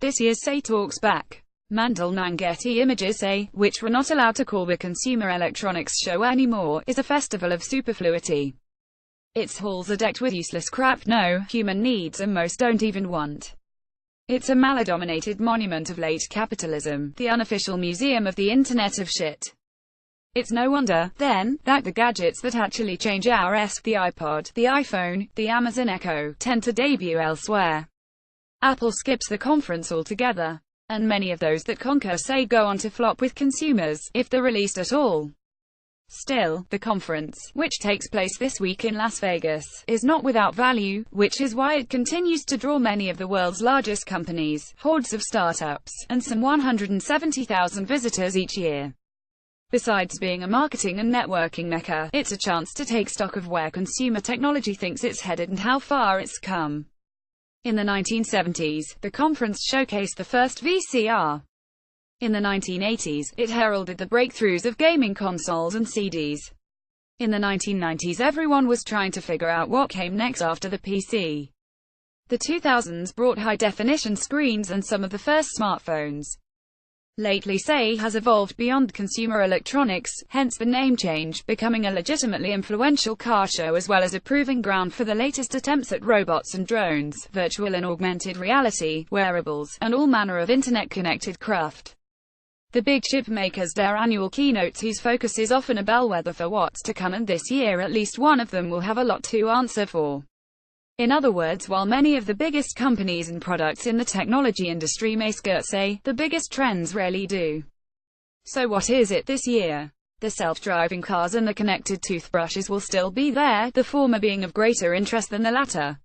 This year's Say Talks Back. Mandal Nangetty Images Say, which we're not allowed to call the Consumer Electronics Show anymore, is a festival of superfluity. Its halls are decked with useless crap no human needs and most don't even want. It's a male-dominated monument of late capitalism, the unofficial museum of the Internet of Shit. It's no wonder, then, that the gadgets that actually change our the iPod, the iPhone, the Amazon Echo, tend to debut elsewhere. Apple skips the conference altogether. And many of those that conquer Say go on to flop with consumers, if they're released at all. Still, the conference, which takes place this week in Las Vegas, is not without value, which is why it continues to draw many of the world's largest companies, hordes of startups, and some 170,000 visitors each year. Besides being a marketing and networking mecca, it's a chance to take stock of where consumer technology thinks it's headed and how far it's come. In the 1970s, the conference showcased the first VCR. In the 1980s, it heralded the breakthroughs of gaming consoles and CDs. In the 1990s, everyone was trying to figure out what came next after the PC. The 2000s brought high-definition screens and some of the first smartphones. Lately Say has evolved beyond consumer electronics, hence the name change, becoming a legitimately influential car show as well as a proving ground for the latest attempts at robots and drones, virtual and augmented reality, wearables, and all manner of internet-connected craft. The big chip makers their annual keynotes whose focus is often a bellwether for what's to come, and this year at least one of them will have a lot to answer for. In other words, while many of the biggest companies and products in the technology industry may skirt Say, the biggest trends rarely do. So what is it this year? The self-driving cars and the connected toothbrushes will still be there, the former being of greater interest than the latter.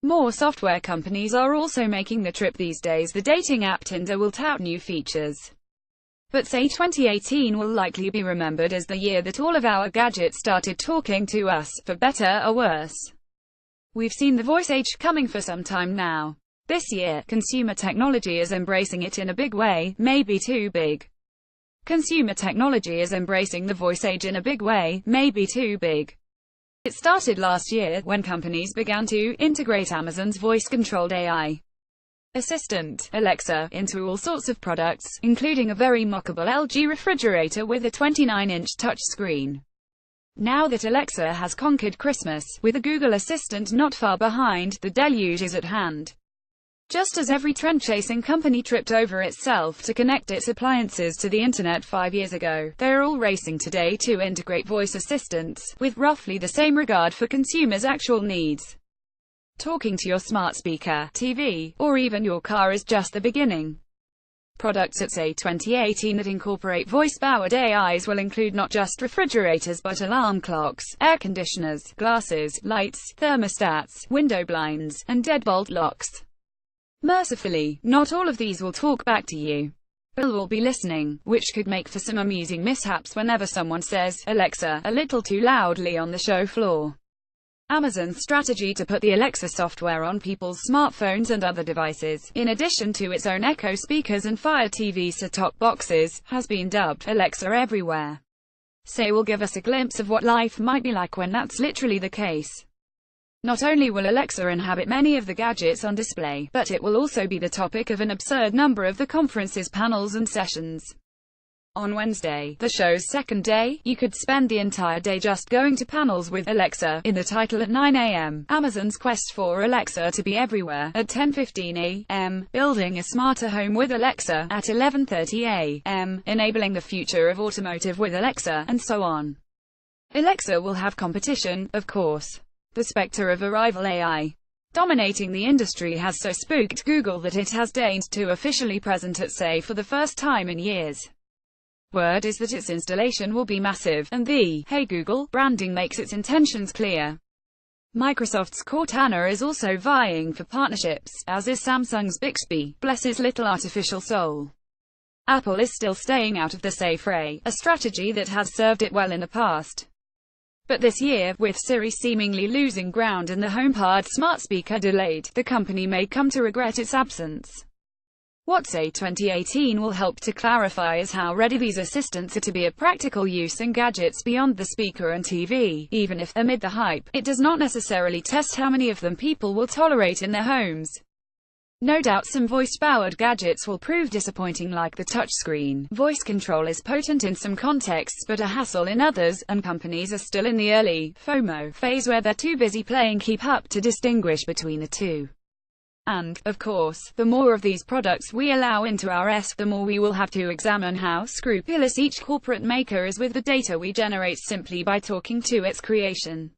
More software companies are also making the trip these days. The dating app Tinder will tout new features. But Say 2018 will likely be remembered as the year that all of our gadgets started talking to us, for better or worse. We've seen the voice age coming for some time now. This year, consumer technology is embracing it in a big way, maybe too big. Consumer technology is embracing the voice age in a big way, maybe too big. It started last year, when companies began to integrate Amazon's voice-controlled AI assistant, Alexa, into all sorts of products, including a very mockable LG refrigerator with a 29-inch touchscreen. Now that Alexa has conquered Christmas, with a Google Assistant not far behind, the deluge is at hand. Just as every trend-chasing company tripped over itself to connect its appliances to the internet 5 years ago, they're all racing today to integrate voice assistants, with roughly the same regard for consumers' actual needs. Talking to your smart speaker, TV, or even your car is just the beginning. Products at Say 2018 that incorporate voice-powered AIs will include not just refrigerators but alarm clocks, air conditioners, glasses, lights, thermostats, window blinds, and deadbolt locks. Mercifully, not all of these will talk back to you. Bill will be listening, which could make for some amusing mishaps whenever someone says, "Alexa," a little too loudly on the show floor. Amazon's strategy to put the Alexa software on people's smartphones and other devices, in addition to its own Echo speakers and Fire TV set-top boxes, has been dubbed Alexa Everywhere. Say will give us a glimpse of what life might be like when that's literally the case. Not only will Alexa inhabit many of the gadgets on display, but it will also be the topic of an absurd number of the conference's panels and sessions. On Wednesday, the show's second day, you could spend the entire day just going to panels with Alexa in the title at 9 a.m., Amazon's quest for Alexa to be everywhere, at 10:15 a.m., building a smarter home with Alexa, at 11:30 a.m., enabling the future of automotive with Alexa, and so on. Alexa will have competition, of course. The specter of a rival AI dominating the industry has so spooked Google that it has deigned to officially present at Say for the first time in years. Word is that its installation will be massive, and the "Hey Google" branding makes its intentions clear. Microsoft's Cortana is also vying for partnerships, as is Samsung's Bixby, bless his little artificial soul. Apple is still staying out of the Say fray, a strategy that has served it well in the past. But this year, with Siri seemingly losing ground and the HomePod smart speaker delayed, the company may come to regret its absence. What Say 2018 will help to clarify is how ready these assistants are to be a practical use in gadgets beyond the speaker and TV, even if, amid the hype, it does not necessarily test how many of them people will tolerate in their homes. No doubt some voice-powered gadgets will prove disappointing, like the touchscreen. Voice control is potent in some contexts but a hassle in others, and companies are still in the early FOMO phase where they're too busy playing keep up to distinguish between the two. And, of course, the more of these products we allow into our the more we will have to examine how scrupulous each corporate maker is with the data we generate simply by talking to its creation.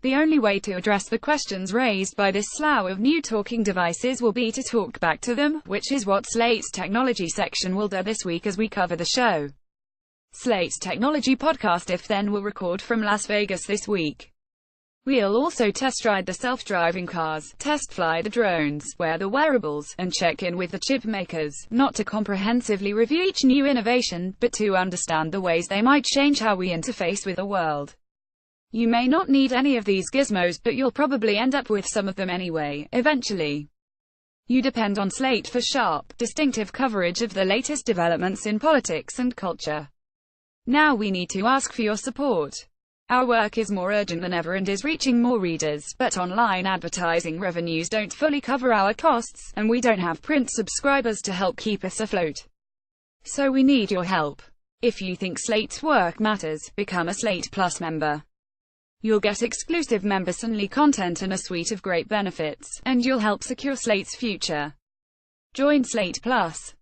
The only way to address the questions raised by this slough of new talking devices will be to talk back to them, which is what Slate's technology section will do this week as we cover the show. Slate's technology podcast If Then will record from Las Vegas this week. We'll also test ride the self-driving cars, test fly the drones, wear the wearables, and check in with the chip makers, not to comprehensively review each new innovation, but to understand the ways they might change how we interface with the world. You may not need any of these gizmos, but you'll probably end up with some of them anyway, eventually. You depend on Slate for sharp, distinctive coverage of the latest developments in politics and culture. Now we need to ask for your support. Our work is more urgent than ever and is reaching more readers, but online advertising revenues don't fully cover our costs, and we don't have print subscribers to help keep us afloat. So we need your help. If you think Slate's work matters, become a Slate Plus member. You'll get exclusive members-only content and a suite of great benefits, and you'll help secure Slate's future. Join Slate Plus.